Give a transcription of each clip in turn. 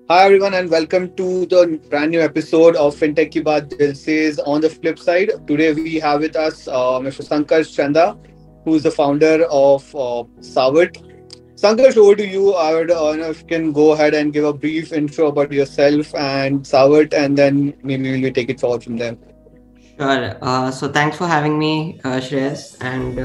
Hi everyone and welcome to the brand new episode of FinTech Ki Baat Dil Says. On the flip side, today we have with us Mr. Sankarsh Chanda, who is the founder of Savit. Sankarsh, over to you. I would if you can go ahead and give a brief intro about yourself and Savit, and then maybe we'll take it forward from there. Sure. So thanks for having me, Shreyas. And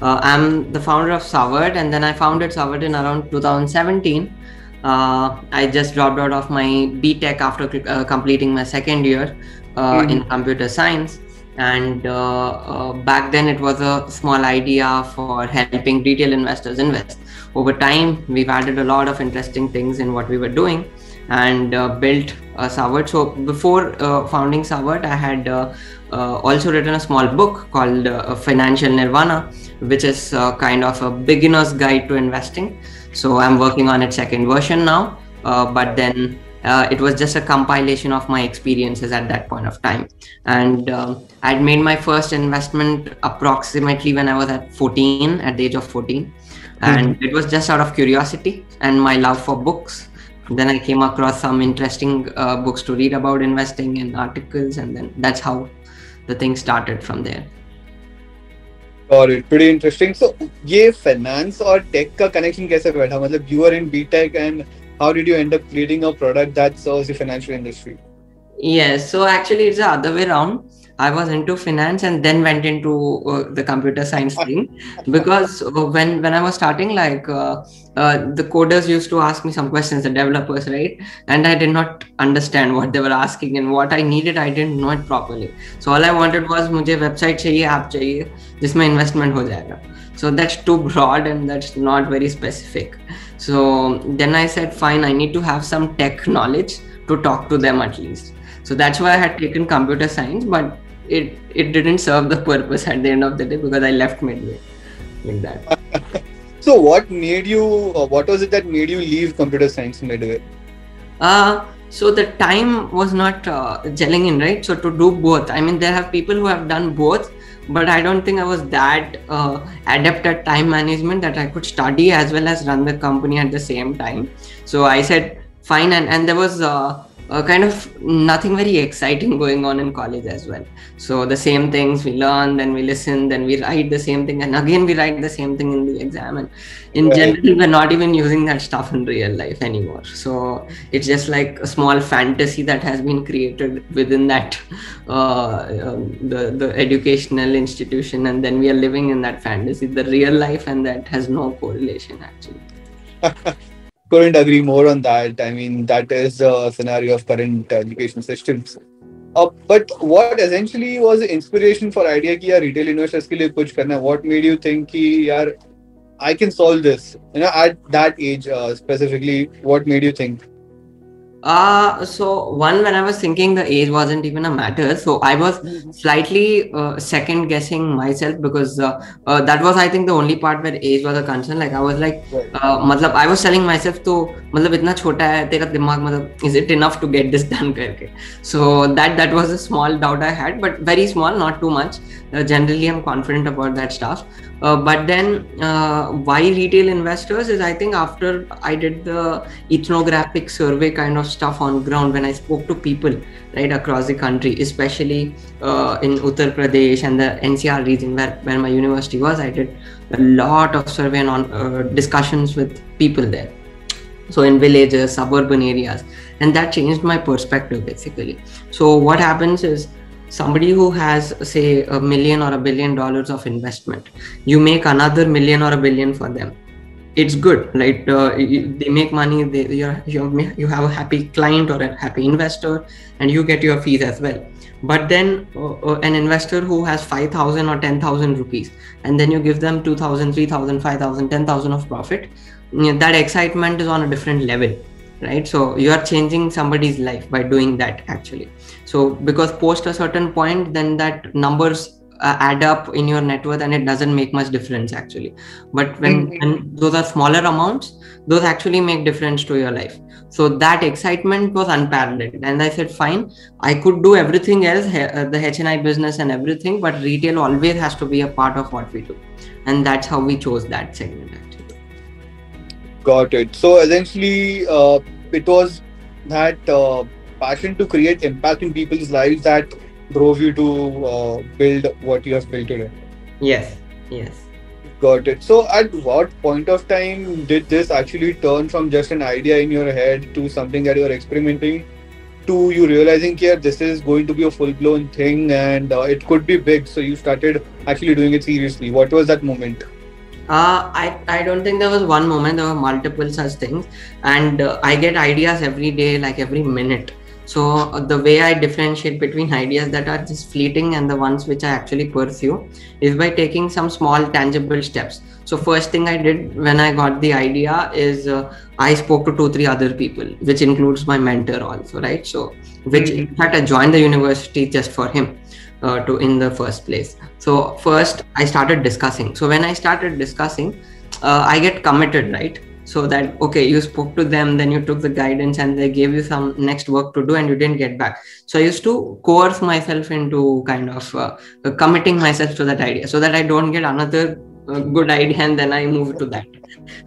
I'm the founder of Savard, and then I founded Savard in around 2017. I just dropped out of my BTech after completing my second year in Mhm. computer science. And back then, it was a small idea for helping retail investors invest. Over time, we've added a lot of interesting things in what we were doing and built Savard. So before founding Savard, I had also written a small book called Financial Nirvana, which is kind of a beginner's guide to investing. So I'm working on its second version now, but then it was just a compilation of my experiences at that point of time. And I'd made my first investment approximately when I was at 14, at the age of 14. And Mhm. it was just out of curiosity and my love for books. Then I came across some interesting books to read about investing and articles, and then that's how the thing started from there. Got it. Pretty interesting. So, ये finance और tech का connection कैसे बैठा? मतलब you were in BTech and how did you end up creating a product that serves the financial industry? Yes, so actually it's the other way around. I was into finance and then went into the computer science thing because when I was starting, the coders used to ask me some questions, the developers, right? And I did not understand what they were asking and what I needed. I didn't know it properly. So all I wanted was मुझे website चाहिए, app चाहिए, जिसमें investment हो जाएगा. So that's too broad and that's not very specific. So then I said, fine, I need to have some tech knowledge to talk to them at least. So that's why I had taken computer science, but it didn't serve the purpose at the end of the day because I left midway like that. So, what was it that made you leave computer science midway? So the time was not gelling in, right? So to do both, I mean, there have people who have done both, but I don't think I was that adept at time management that I could study as well as run the company at the same time. So I said, fine. And there was kind of nothing very exciting going on in college as well. So the same things we learn, then we listen, then we write the same thing, and again we write the same thing in the exam. And in Right. general, we're not even using that stuff in real life anymore. So it's just like a small fantasy that has been created within that the educational institution, and then we are living in that fantasy, the real life, and that has no correlation actually. Couldn't agree more on that. I mean, that is the scenario of current education systems. But what essentially was the inspiration for idea कि यार retail investors के लिए कुछ करना है? What made you think कि यार I can solve this? At that age specifically, what made you think? So one, when I was thinking, the age wasn't even a matter. So I was slightly second guessing myself because that was, I think, the only part where age was a concern. Like I was like, Right. मतलब I was telling myself तो मतलब इतना छोटा है तेरा दिमाग, मतलब is it enough to get this done करके. So that was a small doubt I had, but very small, not too much. Generally, I'm confident about that stuff. But then why retail investors is, I think, after I did the ethnographic survey kind of stuff on ground, when I spoke to people right across the country, especially in Uttar Pradesh and the NCR region where my university was. I did a lot of survey and on discussions with people there, so in villages, suburban areas, and that changed my perspective basically. So what happens is, somebody who has, say, $1 million or $1 billion of investment, you make another million or a billion for them, it's good, right? They make money, you have a happy client or a happy investor, and you get your fees as well. But then an investor who has 5,000 or 10,000 rupees, and then you give them 2,000, 3,000, 5,000, 10,000 of profit, that excitement is on a different level, right? So you are changing somebody's life by doing that actually. So because post a certain point, then that numbers add up in your net worth, and it doesn't make much difference actually. But when those are smaller amounts, those actually make difference to your life. So that excitement was unparalleled, and I said, fine, I could do everything else, the HNI business and everything, but retail always has to be a part of what we do, and that's how we chose that segment actually. Got it. So essentially, it was that passion to create impact in people's lives that drove you to build what you have built today. Yes, yes. Got it. So, at what point of time did this actually turn from just an idea in your head to something that you are experimenting, to you realizing here this is going to be a full blown thing and it could be big? So, you started actually doing it seriously. What was that moment? I don't think there was one moment. There were multiple such things, and I get ideas every day, like every minute. So the way I differentiate between ideas that are just fleeting and the ones which I actually pursue is by taking some small tangible steps. So first thing I did when I got the idea is I spoke to 2-3 other people, which includes my mentor also, right? So which in fact I joined the university just for him. To in the first place. So first I started discussing. So when I started discussing, I get committed, right? So that, okay, you spoke to them, then you took the guidance and they gave you some next work to do and you didn't get back. So I used to coerce myself into kind of committing myself to that idea so that I don't get another good idea and then I move to that,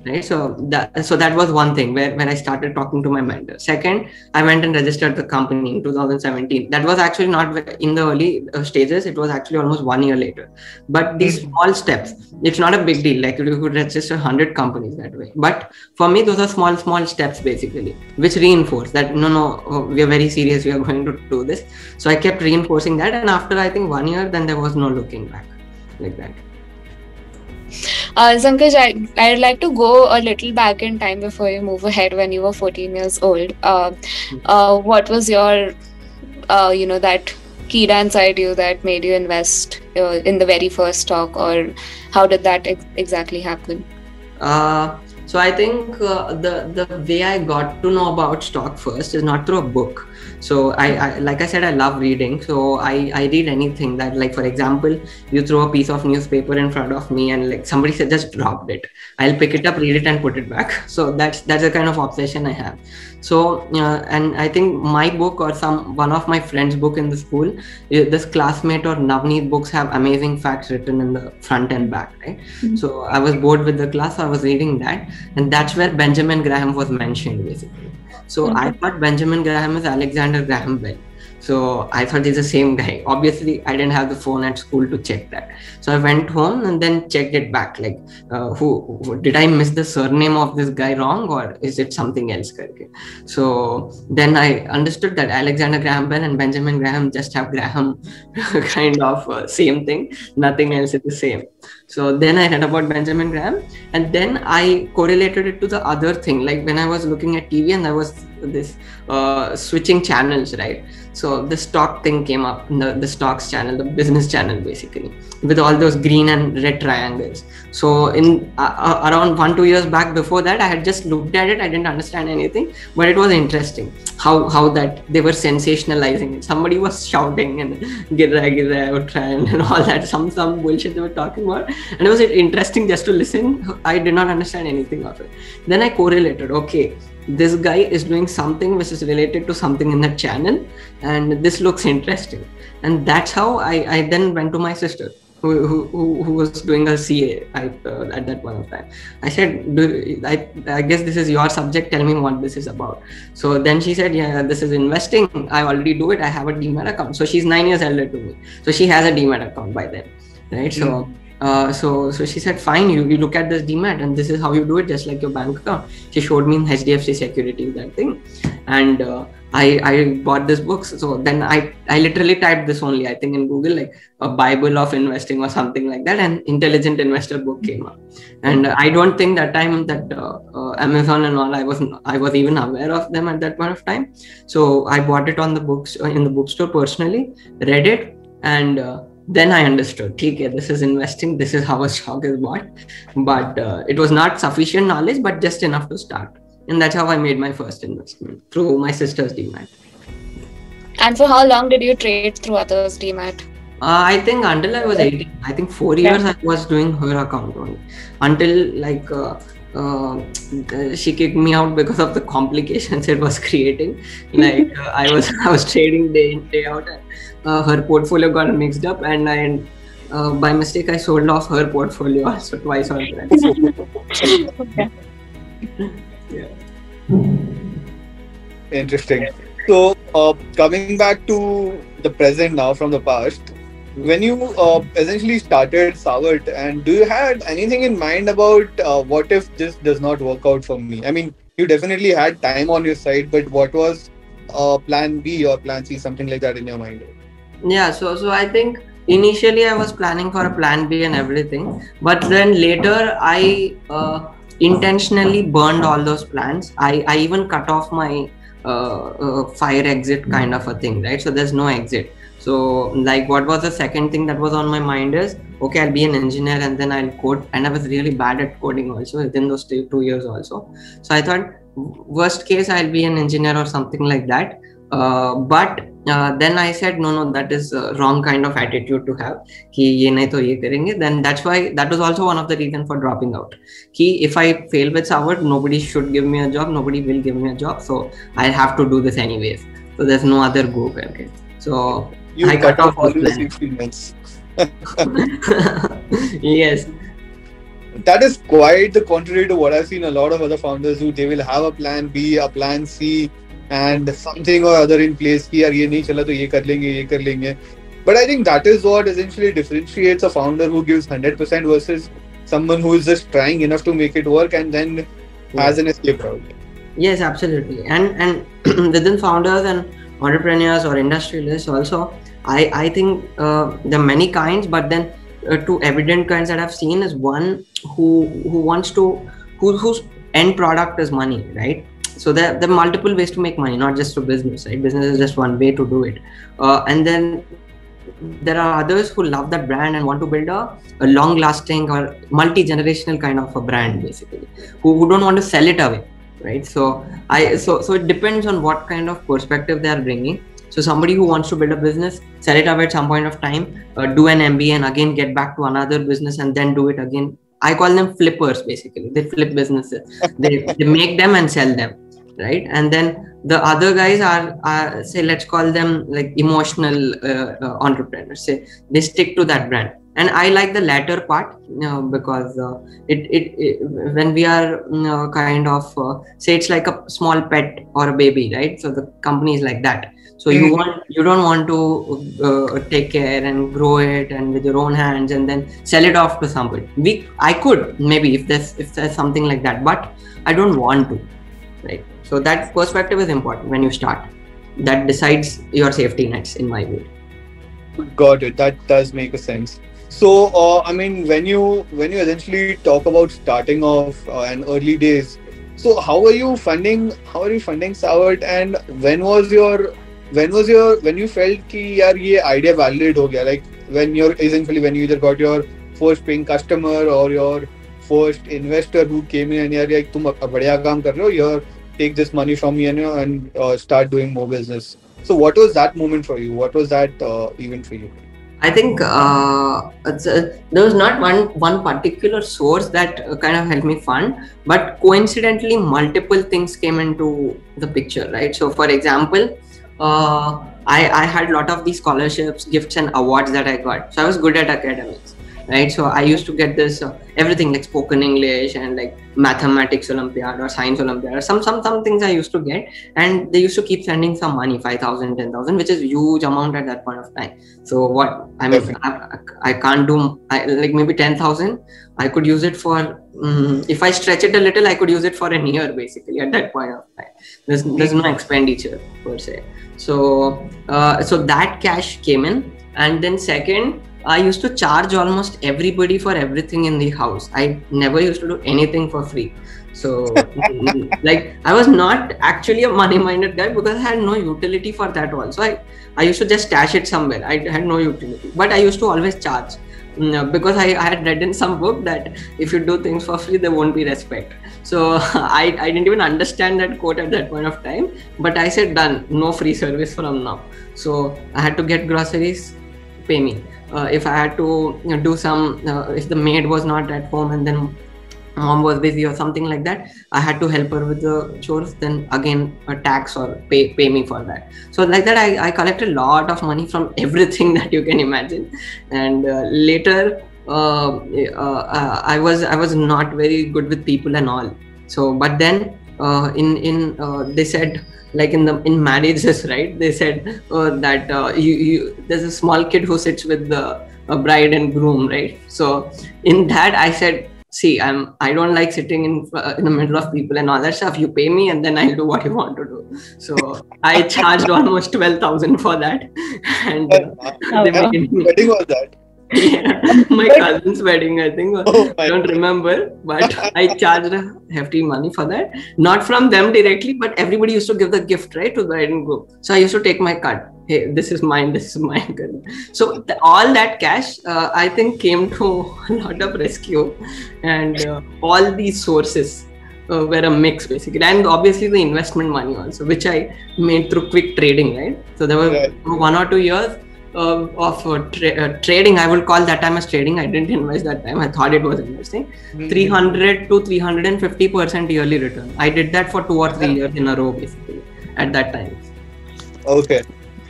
right? So that was one thing where I started talking to my mentor. Second, I went and registered the company in 2017. That was actually not in the early stages. It was actually almost 1 year later. But these small steps, it's not a big deal. Like you could register 100 companies that way. But for me, those are small steps basically, which reinforce that no, we are very serious. We are going to do this. So I kept reinforcing that. And after I think 1 year, then there was no looking back like that. Sankaj, I'd like to go a little back in time before you move ahead when you were 14 years old. What was your, that key inside you that made you invest in the very first stock, or how did that exactly happen? So I think the way I got to know about stock first is not through a book. So I like I said, I love reading. So I read anything that, like, for example, you throw a piece of newspaper in front of me and like somebody said just dropped it, I'll pick it up, read it and put it back. So that's the kind of obsession I have. So and I think my book or one of my friends' book in the school, this classmate or Navneet books have amazing facts written in the front and back, right? Mm-hmm. So I was bored with the class, so I was reading that, and that's where Benjamin Graham was mentioned basically. So I thought Benjamin Graham is Alexander Graham Bell. So I thought he's the same guy. Obviously, I didn't have the phone at school to check that. So I went home and then checked it back. Like, who did I miss the surname of this guy wrong, or is it something else? So then I understood that Alexander Graham Bell and Benjamin Graham just have Graham kind of same thing. Nothing else is the same. So then I read about Benjamin Graham, and then I correlated it to the other thing. Like when I was looking at TV and I was this switching channels, right? So the stock thing came up, the stocks channel, the business channel basically, with all those green and red triangles. So in around 1-2 years back before that, I had just looked at it. I didn't understand anything, but it was interesting how that they were sensationalizing it. Somebody was shouting and gira and all that, some bullshit they were talking about. And it was interesting just to listen. I did not understand anything of it. Then I correlated, okay, this guy is doing something which is related to something in that channel, and this looks interesting. And that's how I then went to my sister who was doing a CA at that point of time. I said, I guess this is your subject, tell me what this is about. So then she said, yeah, this is investing. I already do it. I have a Demat account. So she's 9 years older to me. So she has a Demat account by then, right? Mm-hmm. So she said, fine, you look at this Demat and this is how you do it, just like your bank account. She showed me in HDFC Securities, that thing. And I bought this book. So then I literally typed this only, I think in Google, like a Bible of investing or something like that, and Intelligent Investor book came up. And I don't think that time that Amazon and all, I was even aware of them at that point of time. So I bought it on the books in the bookstore personally, read it, and then I understood, okay, this is investing, this is how a stock is bought. But it was not sufficient knowledge, but just enough to start. And that's how I made my first investment, through my sister's Demat. And for how long did you trade through others' Demat? I think until I was 18. I think 4 years I was doing her account only. Until like she kicked me out because of the complications it was creating. Like I was trading day in, day out, and her portfolio got mixed up, and by mistake I sold off her portfolio also twice or thrice. Okay. Yeah. Interesting. So, coming back to the present now from the past, when you essentially started Savart, and do you had anything in mind about what if this does not work out for me? I mean, you definitely had time on your side, but what was plan B or plan C, something like that in your mind? Yeah, so I think initially I was planning for a plan B and everything, but then later I intentionally burned all those plans. I even cut off my fire exit kind of a thing, right? So there's no exit. So like, what was the second thing that was on my mind is, okay, I'll be an engineer and then I'll code. And I was really bad at coding also within those 2 years also. So I thought, worst case, I'll be an engineer or something like that. But then I said, no, that is wrong kind of attitude to have. कि ये नहीं तो ये करेंगे. Then that's why that was also one of the reasons for dropping out. कि if I fail with Savart, nobody should give me a job, nobody will give me a job, so I have to do this anyways. So there's no other go करके. So You I cut off all those those plans. experiments. Yes. That is quite the contrary to what I've seen a lot of other founders do. They will have a plan B, a plan C, and something or other in place. कि यार ये नहीं चला तो ये कर लेंगे. But I think that is what essentially differentiates a founder who gives 100% versus someone who is just trying enough to make it work and then has an escape route. Yes, absolutely. And within founders and entrepreneurs or industrialists also, I think there are many kinds, but then two evident kinds that I've seen is one who wants to, whose end product is money, right? So there are multiple ways to make money, not just through business, right? Business is just one way to do it. And then there are others who love that brand and want to build a long-lasting or multi-generational kind of a brand, basically, who don't want to sell it away, right? So it depends on what kind of perspective they are bringing. So somebody who wants to build a business, sell it away at some point of time, do an MBA and again get back to another business and then do it again. I call them flippers, basically. They flip businesses. they make them and sell them, right? And then the other guys are say, let's call them like emotional entrepreneurs. Say they stick to that brand. And I like the latter part because when we are kind of say it's like a small pet or a baby, right? So the company is like that. So you don't want to take care and grow it and with your own hands and then sell it off to somebody. I could maybe if there's something like that, but I don't want to, right? So that perspective is important when you start. That decides your safety nets, in my view. Got it. That does make a sense. So, I mean, when you essentially talk about starting off and early days, so how are you funding Savart, and when you felt कि यार ये idea valid हो गया, like when you either got your first paying customer or your first investor who came in and यार तुम बढ़िया काम कर रहे हो, here take this money from me and start doing more business. So what was that moment for you? What was that event for you? I think there was not one particular source that kind of helped me fund, but coincidentally multiple things came into the picture, right? So for example, I had a lot of these scholarships, gifts and awards that I got. So I was good at academics, right? So I used to get this everything like spoken English and like mathematics Olympiad or science Olympiad or some things I used to get, and they used to keep sending some money, 5,000, 10,000, which is huge amount at that point of time. So what I mean, I can't do like maybe 10,000. I could use it for if I stretch it a little, I could use it for a year basically at that point of time. There's no expenditure per se. So that cash came in, and then second, I used to charge almost everybody for everything in the house. I never used to do anything for free. So like I was not actually a money-minded guy because I had no utility for that also. I used to just stash it somewhere. I had no utility, but I used to always charge because I had read in some book that if you do things for free, there won't be respect. So I didn't even understand that quote at that point of time, but I said done, no free service from now. So I had to get groceries, pay me. If I had to do some, if the maid was not at home and then mom was busy or something like that, I had to help her with the chores, then again a tax or pay me for that. So like that I collected a lot of money from everything that you can imagine. And later I was not very good with people and all. So but then they said, like in marriages, right? They said that you there's a small kid who sits with the bride and groom, right? So in that I said, see, I don't like sitting in the middle of people and all that stuff. You pay me and then I'll do what you want to do. So I charged almost 12,000 for that, and they made me. Wedding was that? Yeah, my cousin's wedding, I think. I don't remember, but I charged a hefty money for that. Not from them directly, but everybody used to give the gift, right, to the bride and groom. So I used to take my cut. Hey, this is mine. This is mine. So all that cash, I think, came to a lot of rescue, and all these sources were a mix basically, and obviously the investment money also, which I made through quick trading, right? So there were 1 or 2 years of trading. I will call that time as trading. I didn't invest that time. I thought it was investing. 300 to 350% yearly return. I did that for 2 or 3 years in a row basically at that time. Okay.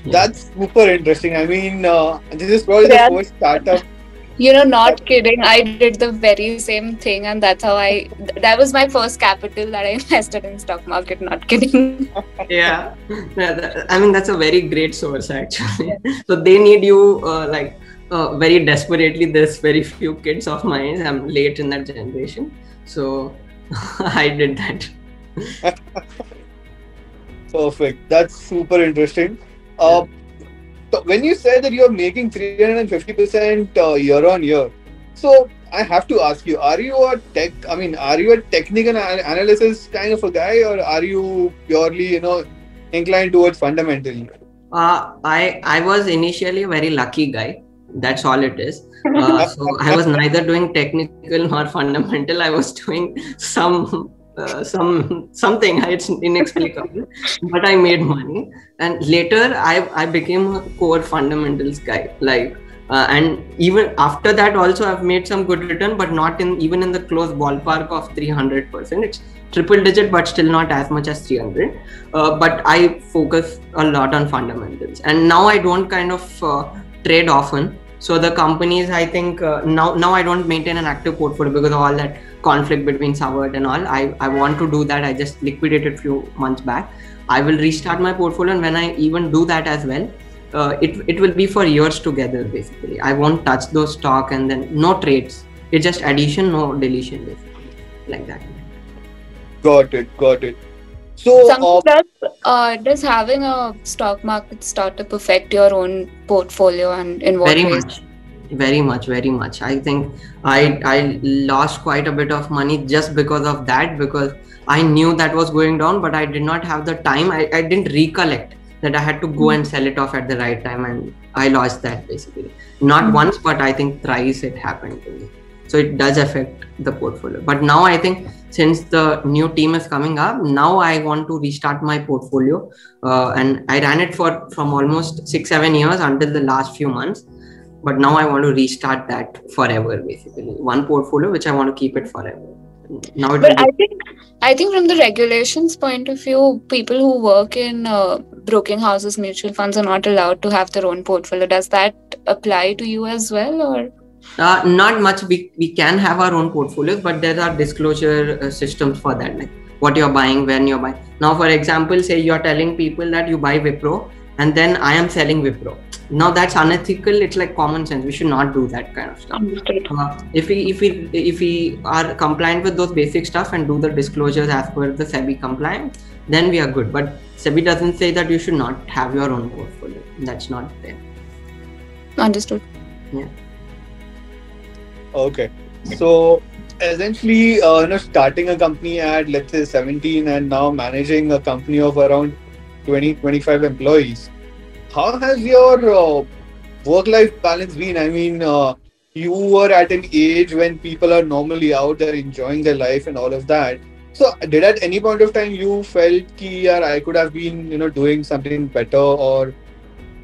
Yeah. That's super interesting. I mean, this is probably the first startup. Not kidding. I did the very same thing, and that's how that was my first capital that I invested in stock market. Not kidding. Yeah. I mean, that's a very great source actually. So they need you very desperately. There's very few kids of mine. I'm late in that generation. So I did that. Perfect. That's super interesting. So when you said that you're making 350% year on year, so I have to ask you, are you a technical analysis kind of a guy, or are you purely, inclined towards fundamental? I was initially a very lucky guy. That's all it is. So I was neither doing technical nor fundamental. I was doing something. It's inexplicable, but I made money, and later I became a core fundamentals guy. And even after that, also I've made some good return, but not even in the close ballpark of 300%. It's triple digit, but still not as much as 300. But I focus a lot on fundamentals, and now I don't kind of trade often. So the companies, I think now I don't maintain an active portfolio because of all that conflict between Savart and all. I want to do that. I just liquidated a few months back. I will restart my portfolio, and when I even do that as well, it will be for years together basically. I won't touch those stock, and then no trades. It's just addition, no deletion basically, like that. Got it. So does having a stock market startup affect your own portfolio, and in what ways? Very much. I think I lost quite a bit of money just because of that, because I knew that was going down, but I did not have the time. I didn't recollect that I had to go and sell it off at the right time, and I lost that basically. Not once, but I think thrice it happened to me. So it does affect the portfolio. But now I think since the new team is coming up, now I want to restart my portfolio. And I ran it from almost 6-7 years until the last few months. But now I want to restart that forever, basically. One portfolio, which I want to keep it forever. Now I think from the regulations point of view, people who work in broking houses, mutual funds are not allowed to have their own portfolio. Does that apply to you as well, or? Not much. We can have our own portfolios, but there are disclosure systems for that, like what you're buying, when you're buying. Now, for example, say you're telling people that you buy Wipro, and then I am selling Wipro. Now that's unethical. It's like common sense. We should not do that kind of stuff. If we are compliant with those basic stuff and do the disclosures as per the SEBI compliance, then we are good. But SEBI doesn't say that you should not have your own portfolio. That's not there. Understood. Yeah. Okay. So essentially, starting a company at, let's say, 17 and now managing a company of around 20-25 employees. How has your work-life balance been? I mean, you were at an age when people are normally out there enjoying their life and all of that. So did at any point of time you felt that I could have been, doing something better, or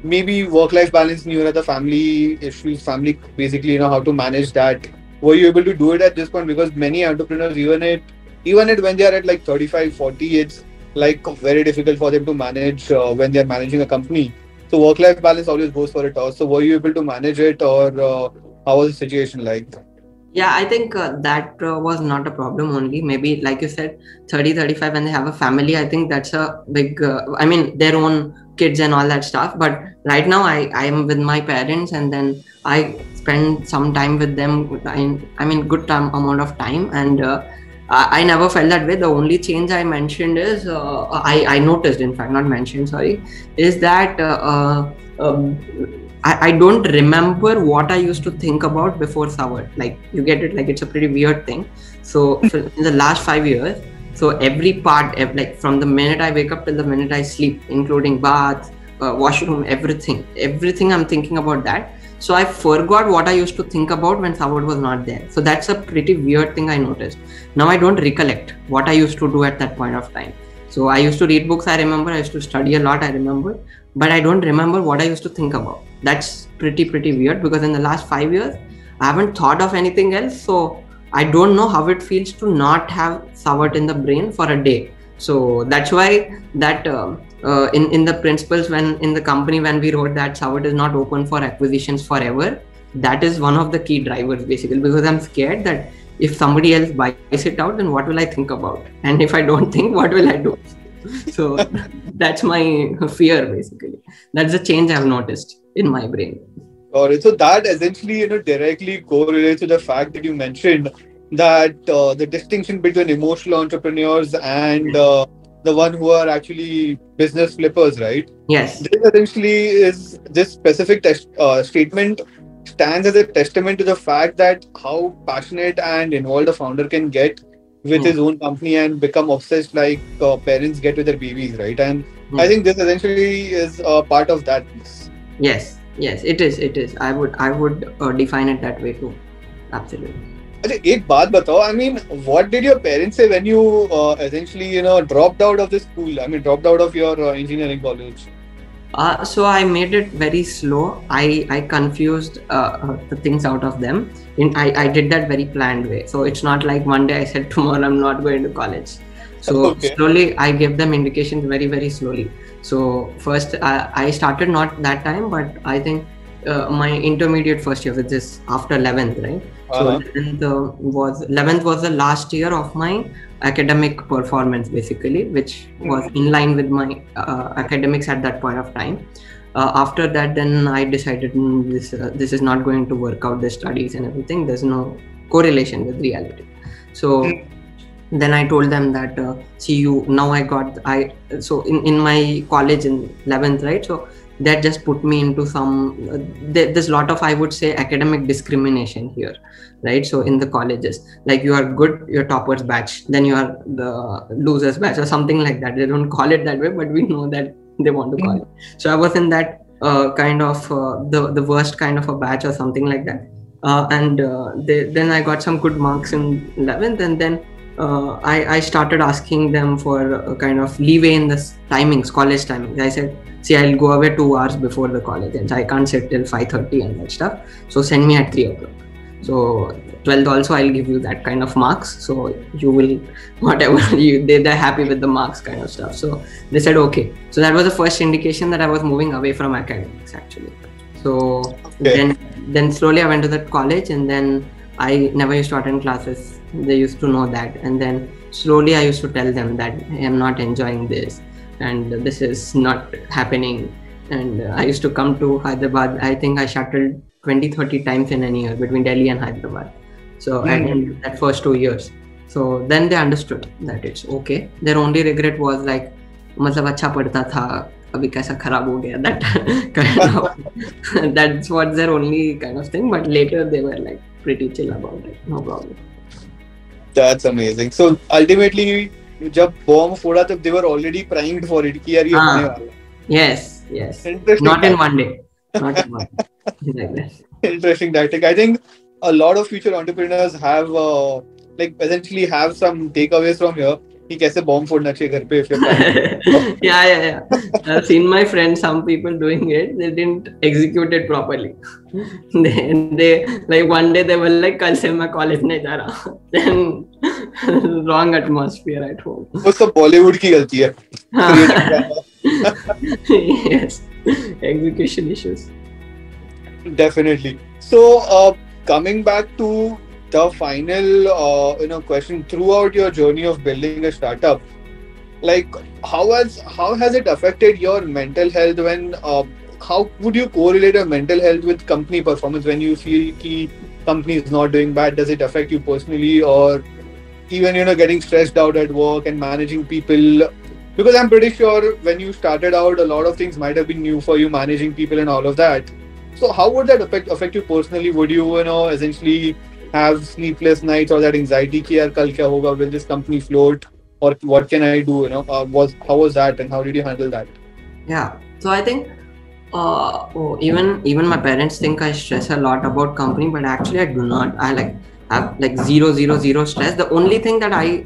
maybe work-life balance, you had the family issues, family basically, how to manage that? Were you able to do it at this point? Because many entrepreneurs, even when they are at like 35, 40, it's like very difficult for them to manage when they're managing a company. So work-life balance always goes for a toss. So were you able to manage it, or how was the situation like? Yeah, I think that was not a problem only. Maybe, like you said, 30, 35, when they have a family, I think that's a big, I mean, their own kids and all that stuff. But right now, I am with my parents, and then I spend some time with them. I mean, good time, amount of time. And I never felt that way. The only change I mentioned is, I noticed, in fact, not mentioned, sorry, is that I don't remember what I used to think about before Savard. Like, you get it, like it's a pretty weird thing. So in the last 5 years, so every part, like from the minute I wake up till the minute I sleep, including bath, washroom, everything I'm thinking about that. So I forgot what I used to think about when Savard was not there. So that's a pretty weird thing I noticed. Now I don't recollect what I used to do at that point of time. So I used to read books, I remember. I used to study a lot, I remember. But I don't remember what I used to think about. That's pretty weird, because in the last 5 years, I haven't thought of anything else. So I don't know how it feels to not have Savard in the brain for a day. So that's why that in the principles, when in the company, when we wrote that Savard is not open for acquisitions forever, that is one of the key drivers, basically, because I'm scared that if somebody else buys it out, then what will I think about? And if I don't think, what will I do? So that's my fear, basically. That's the change I've noticed in my brain. Alright, so that essentially, directly correlates to the fact that you mentioned that the distinction between emotional entrepreneurs and the one who are actually business flippers, right? Yes. This essentially is this specific statement stands as a testament to the fact that how passionate and involved a founder can get with his own company and become obsessed like parents get with their babies, right? And I think this essentially is part of that piece. Yes, it is. I would define it that way too. Absolutely. अच्छा एक बात बताओ, I mean, what did your parents say when you essentially dropped out of the school? I mean, dropped out of your engineering college. So I made it very slow. I confused the things out of them. I did that very planned way. So it's not like one day I said tomorrow I'm not going to college. So slowly I gave them indications very, very slowly. So first I started not that time, but I think my intermediate first year, which is after 11th, right? So 11th was the last year of my academic performance, basically, which was in line with my academics at that point of time. After that, then I decided this is not going to work out, the studies and everything. There's no correlation with reality. So then I told them that so in my college in 11th, right? So that just put me into some there's a lot of, I would say, academic discrimination here, right? So in the colleges, like, you are good, you're toppers batch, then you are the losers batch or something like that. They don't call it that way, but we know that they want to call it. So I was in that kind of the worst kind of a batch or something like that, then I got some good marks in 11th, and then I started asking them for a kind of leeway in the timings, college timings. I said, see, I'll go away 2 hours before the college ends. I can't sit till 5:30 and that stuff. So send me at 3 o'clock. So 12th also, I'll give you that kind of marks. So you will, whatever, they're happy with the marks kind of stuff. So they said, okay. So that was the first indication that I was moving away from academics, actually. So then slowly I went to that college, and then I never used to attend classes. They used to know that. And then slowly I used to tell them that I am not enjoying this, and this is not happening. And I used to come to Hyderabad. I think I shuttled 20-30 times in a year between Delhi and Hyderabad. So in that first 2 years. So then they understood that it's okay. Their only regret was like, मतलब अच्छा पढ़ता था, अभी कैसा खराब हो गया, that kind of, that's what their only kind of thing. But later they were like pretty chill about it, no problem. That's amazing. So ultimately, जब bomb फोड़ा तब they were already primed for it कि यार ये होने वाला. Yes. Not in one day. Not in one day. Like that. Interesting tactic. I think a lot of future entrepreneurs have essentially have some takeaways from here. कि कैसे bomb फोड़ना चाहिए घर पे if you're planning. Yeah. I've seen my friends, some people doing it. They didn't execute it properly. They like one day they were like, कल से मैं college नहीं जा रहा. Then wrong atmosphere at home. वो सब Bollywood की गलती है. Yes, execution issues. Definitely. So coming back to the final question, throughout your journey of building a startup, like how has it affected your mental health when how would you correlate your mental health with company performance when you feel ki company is not doing bad? Does it affect you personally, or even getting stressed out at work and managing people? Because I'm pretty sure when you started out, a lot of things might have been new for you, managing people and all of that. So how would that affect you personally? Would you essentially have sleepless nights or that anxiety ki yaar kal kya hoga, will this company float, or what can I do? How was that, and how did you handle that? Yeah. So I think even my parents think I stress a lot about company, but actually I do not. I have like zero stress. The only thing that I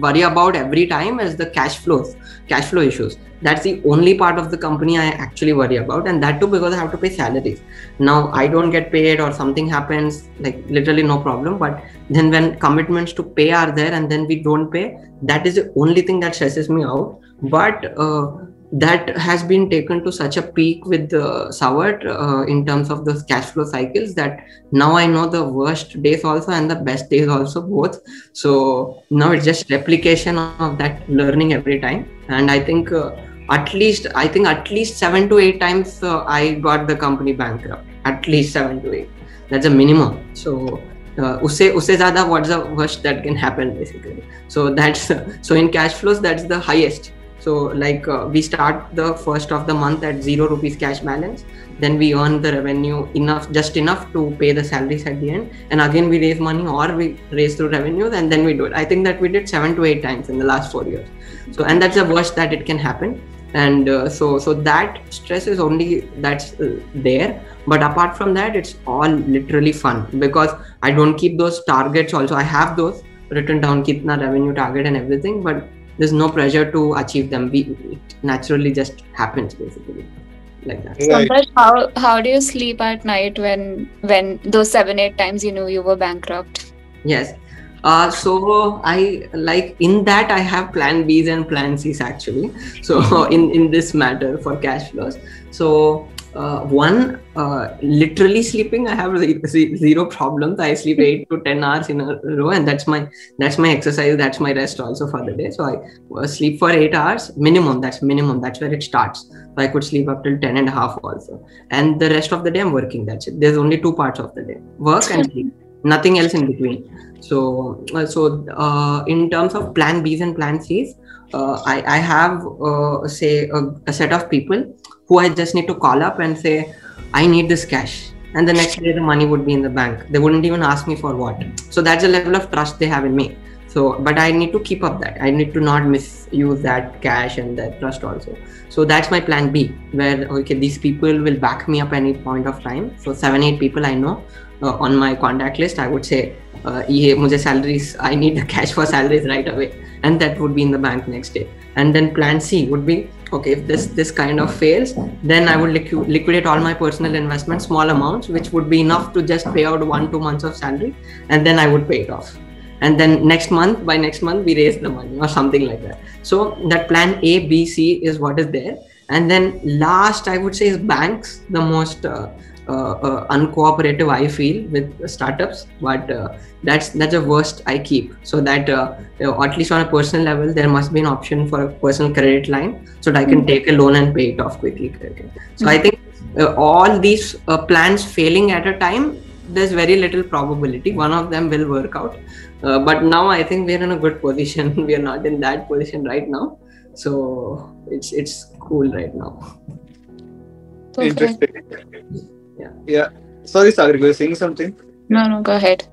worry about every time is the cash flow issues. That's the only part of the company I actually worry about, and that too because I have to pay salaries. Now I don't get paid or something happens, like literally no problem. But then when commitments to pay are there and then we don't pay, that is the only thing that stresses me out. But that has been taken to such a peak with Savart in terms of those cash flow cycles that now I know the worst days also and the best days also both. So now it's just replication of that learning every time. And I think at least 7 to 8 times I got the company bankrupt. At least 7 to 8. That's a minimum. So usse zyada what's the worst that can happen basically. So that's so in cash flows that's the highest. So like we start the first of the month at 0 rupees cash balance, then we earn the revenue just enough to pay the salaries at the end, and again we raise money or we raise through revenues, and then we do it. I think that we did 7 to 8 times in the last 4 years. So and that's the worst that it can happen. And so that stress is only that's there, but apart from that it's all literally fun because I don't keep those targets. Also I have those written down, kitna revenue target and everything, but there's no pressure to achieve them. It naturally just happens basically like that. So, but how do you sleep at night when those 7-8 times you knew you were bankrupt? Yes. So I like in that I have plan B's and plan C's actually. So in this matter for cash flows. So one, literally sleeping, I have zero problems. I sleep 8 to 10 hours in a row, and that's my exercise, that's my rest also for the day. So I sleep for 8 hours minimum. That's where it starts. So I could sleep up till 10 and a half also, and the rest of the day I'm working. That's it. There's only 2 parts of the day: work and sleep. Nothing else in between. So in terms of plan B's and plan C's, I have say a set of people who I just need to call up and say, I need this cash. And the next day the money would be in the bank. They wouldn't even ask me for what. So that's the level of trust they have in me. So, but I need to keep up that. I need to not misuse that cash and that trust also. So that's my plan B, where, okay, these people will back me up any point of time. So 7-8 people I know on my contact list, I would say, ye mujhe salaries, I need the cash for salaries right away. And that would be in the bank next day. And then plan C would be, okay, if this kind of fails, then I would liquidate all my personal investments, small amounts, which would be enough to just pay out 1-2 months of salary, and then I would pay it off. And then by next month we raise the money or something like that. So that plan A, B, C is what is there. And then last I would say is banks, the most uncooperative I feel with startups, but that's the worst I keep. So that at least on a personal level there must be an option for a personal credit line so that I can take a loan and pay it off quickly. So I think all these plans failing at a time, there's very little probability one of them will work out. But now I think we're in a good position. We are not in that position right now, so it's cool right now. Interesting. Yeah. Sorry, Sagar, you were saying something? No, go ahead.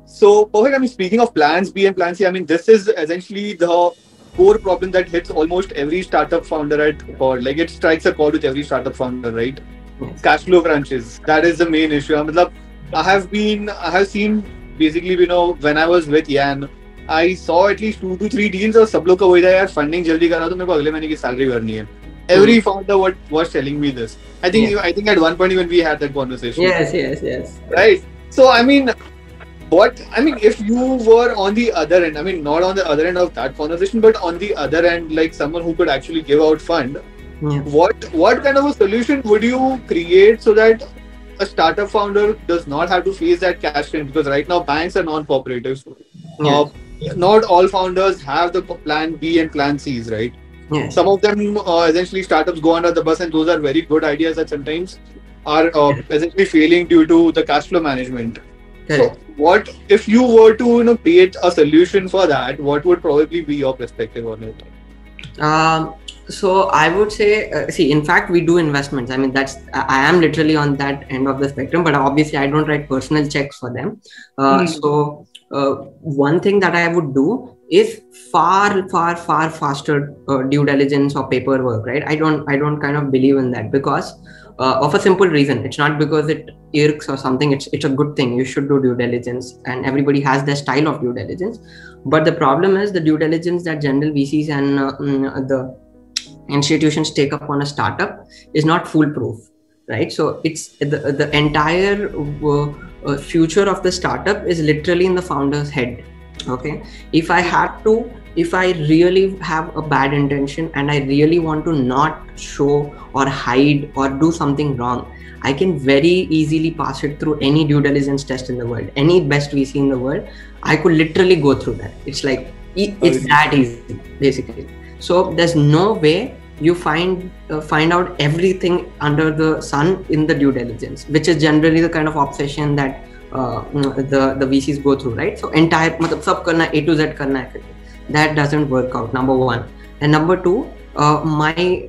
So, perfect. I mean, speaking of plans B and plan C, I mean, this is essentially the core problem that hits almost every startup founder at core. Like, it strikes a chord with every startup founder, right? Yes. Cash flow crunches. That is the main issue. I have seen basically, when I was with Yan, I saw at least 2 to 3 deals और सब लोग का वही था यार, funding जल्दी करा तो मेरे को अगले महीने की salary भरनी है. Every founder was telling me this. I think at one point even we had that conversation. Yes. Right. So I mean, if you were on the other end, I mean, not on the other end of that conversation, but on the other end, like someone who could actually give out fund, what kind of a solution would you create so that a startup founder does not have to face that cash strain, because right now banks are non-cooperative. Yes. Not all founders have the plan B and plan C's, right? Yes. Some of them essentially startups go under the bus, and those are very good ideas that sometimes are essentially failing due to the cash flow management. Correct. So, what if you were to create a solution for that? What would probably be your perspective on it? So I would say, see, in fact, we do investments. I mean, I am literally on that end of the spectrum, but obviously I don't write personal checks for them. So one thing that I would do is far faster due diligence or paperwork, right? I don't kind of believe in that, because of a simple reason. It's not because it irks or something. It's a good thing. You should do due diligence, and everybody has their style of due diligence. But the problem is the due diligence that general VCs and the institutions take up on a startup is not foolproof, right? So it's the entire future of the startup is literally in the founder's head. Okay, if I really have a bad intention and I really want to not show or hide or do something wrong, I can very easily pass it through any due diligence test in the world. Any best VC in the world, I could literally go through that. It's like, it's that easy, basically. So there's no way you find out everything under the sun in the due diligence, which is generally the kind of obsession that the VCs go through, right? So entire sab karna, A to Z karna hai. That doesn't work out, number one. And number two, my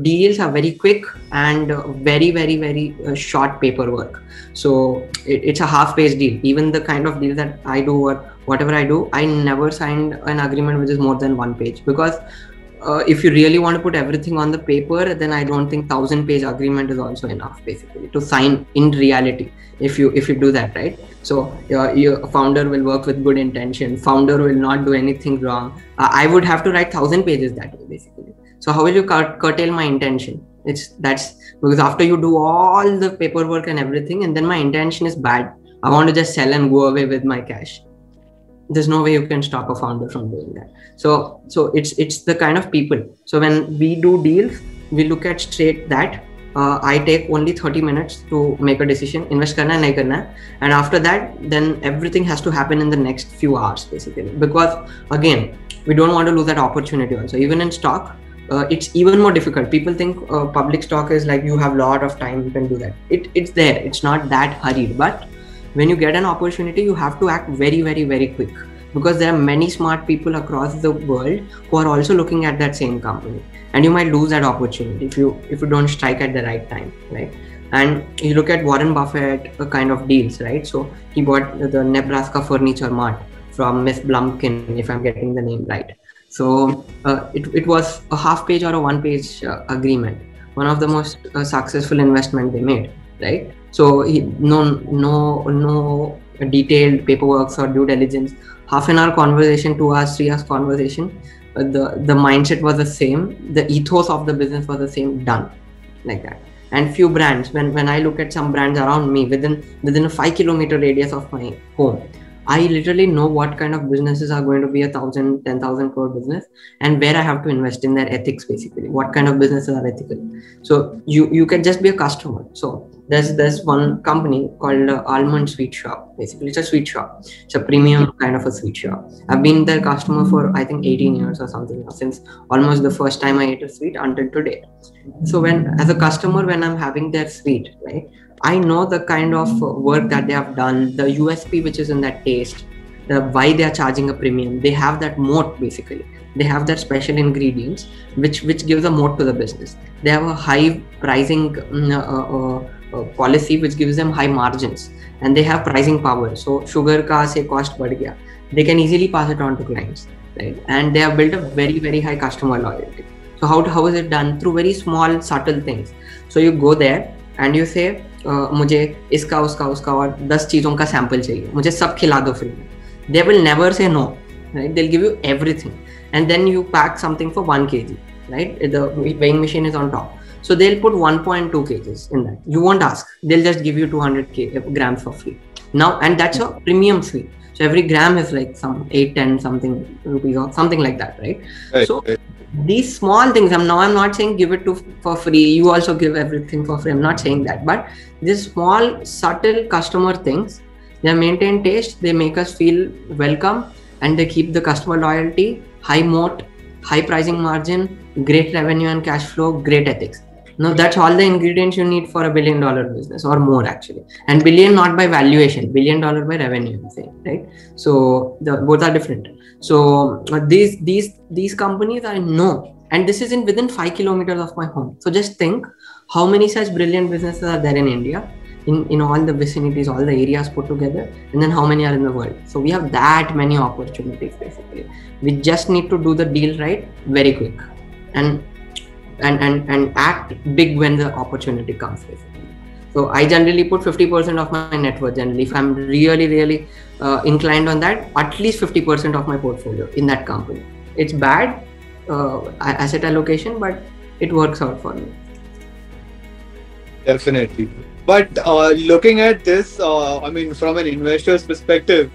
deals are very quick and very short paperwork. So it's a half-page deal. Even the kind of deal that I do or whatever I do, I never signed an agreement which is more than 1 page, because if you really want to put everything on the paper, then I don't think 1,000-page agreement is also enough, basically, to sign in reality. If you do that, right? So your founder will work with good intention. Founder will not do anything wrong. I would have to write 1,000 pages that way, basically. So how will you curtail my intention? That's because after you do all the paperwork and everything, and then my intention is bad, I want to just sell and go away with my cash. There's no way you can stop a founder from doing that. So it's the kind of people. So when we do deals, we look at straight that I take only 30 minutes to make a decision, invest karna hai, nahi karna hai. And after that, then everything has to happen in the next few hours, basically. Because again, we don't want to lose that opportunity also. Even in stock, it's even more difficult. People think public stock is like you have a lot of time, you can do that. It's there. It's not that hurried. But when you get an opportunity, you have to act very quick, because there are many smart people across the world who are also looking at that same company, and you might lose that opportunity if you don't strike at the right time, right? And you look at Warren Buffett kind of deals, right? So he bought the Nebraska Furniture Mart from Miss Blumkin, if I'm getting the name right. So it was a half-page or a 1-page agreement. One of the most successful investment they made, right? So no detailed paperwork or due diligence. Half an hour conversation, 2 hours, 3 hours conversation. The mindset was the same. The ethos of the business was the same. Done like that. And few brands. When I look at some brands around me within a 5-kilometer radius of my home, I literally know what kind of businesses are going to be 1,000, 10,000 crore business, and where I have to invest in their ethics, basically. What kind of businesses are ethical? So you can just be a customer. So there's one company called Almond Sweet Shop. Basically, it's a sweet shop. It's a premium kind of a sweet shop. I've been their customer for I think 18 years or something now, since almost the first time I ate a sweet until today. So as a customer, when I'm having their sweet, right, I know the kind of work that they have done, the USP which is in that taste, why they are charging a premium. They have that moat, basically. They have that special ingredients which gives a moat to the business. They have a high pricing policy which gives them high margins, and they have pricing power. So sugar ka say cost बढ़ गया, they can easily pass it on to clients, right? And they have built a very high customer loyalty. So how is it done? Through very small subtle things. So you go there and you say मुझे इसका उसका और 10 चीज़ों का sample चाहिए, मुझे सब खिला दो फ्री में. They will never say no, right? They'll give you everything, and then you pack something for 1 kg, right? The weighing machine is on top, so they'll put 1.2 kgs in that. You won't ask, they'll just give you 200 grams for free. Now, and that's a premium sweet. So every gram is like some 8-10 something rupees or something like that, right? So these small things, I'm not saying give it for free, you also give everything for free, I'm not saying that, but these small subtle customer things, they maintain taste, they make us feel welcome, and they keep the customer loyalty, high moat, high pricing margin, great revenue and cash flow, great ethics. Now that's all the ingredients you need for a $1 billion business, or more actually. And billion not by valuation, $1 billion by revenue, I'm saying, right? So both are different. So these companies I know, and this is within 5 kilometers of my home. So just think how many such brilliant businesses are there in India, in all the vicinities, all the areas put together, and then how many are in the world. So we have that many opportunities basically. We just need to do the deal right, very quick, and act big when the opportunity comes basically. So I generally put 50% of my net worth generally. If I'm really inclined on that, at least 50% of my portfolio in that company. It's bad asset allocation, but it works out for me. Definitely. But looking at this, I mean, from an investor's perspective,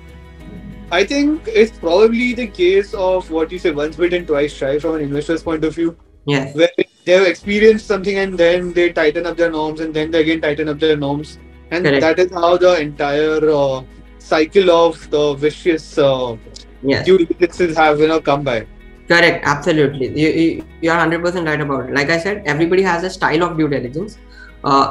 I think it's probably the case of what you say, once bitten, twice shy from an investor's point of view. Yes. Where they've experienced something and then they tighten up their norms and then they again tighten up their norms. And Correct. That is how the entire cycle of the vicious due diligences have come by. Correct. Absolutely. You are 100% right about it. Like I said, everybody has a style of due diligence.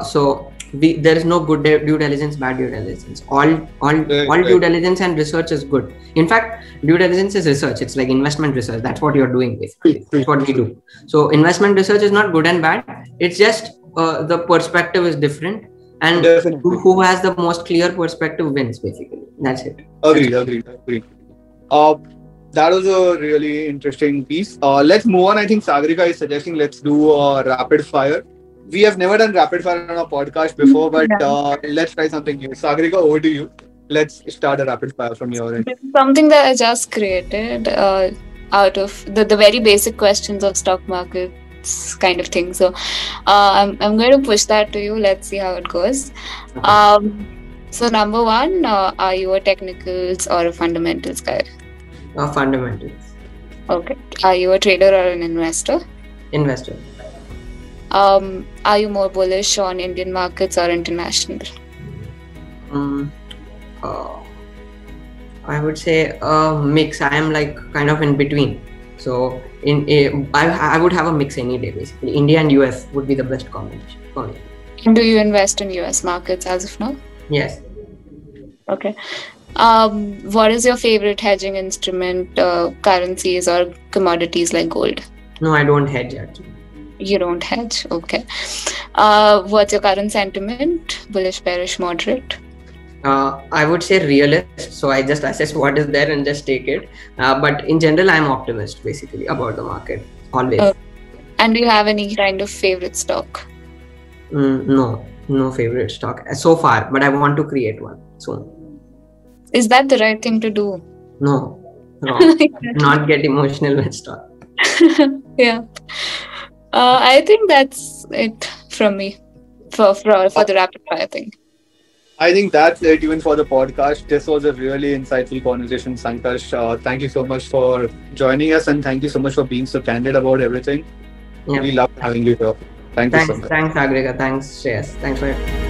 So there is no good due diligence, bad due diligence. All due diligence and research is good. In fact, due diligence is research. It's like investment research. That's what you're doing basically. That's what we do. So investment research is not good and bad. It's just the perspective is different, and who has the most clear perspective wins basically. That's it. Agreed. That was a really interesting piece. Let's move on. I think Sagarika is suggesting let's do a rapid fire. We have never done rapid fire on our podcast before, but let's try something new. Sagarika, over to you. Let's start a rapid fire from your end. Something that I just created out of the very basic questions of stock markets kind of thing. So I'm going to push that to you. Let's see how it goes. Okay. So number one, are you a technicals or a fundamentals guy? Fundamentals. Okay. Are you a trader or an investor? Investor. Are you more bullish on Indian markets or international? I would say a mix. I am like kind of in between. So I would have a mix any day basically. India and US would be the best combination for me. And do you invest in US markets as of now? Yes. Okay. What is your favorite hedging instrument, currencies or commodities like gold? No, I don't hedge actually. You don't hedge? Okay. What's your current sentiment? Bullish, bearish, moderate? I would say realist. So I just assess what is there and just take it. But in general, I'm optimist basically about the market. Always. And do you have any kind of favorite stock? No favorite stock so far, but I want to create one soon. Is that the right thing to do? No. Not get emotional with stock. Yeah. I think that's it from me for the rapid fire thing. I think that's it even for the podcast. This was a really insightful conversation, Sankarsh. Thank you so much for joining us, and thank you so much for being so candid about everything. Yeah. We love having you here. Thanks you so much. Thanks, Agrega. Thanks, Shreyas. Thanks for it.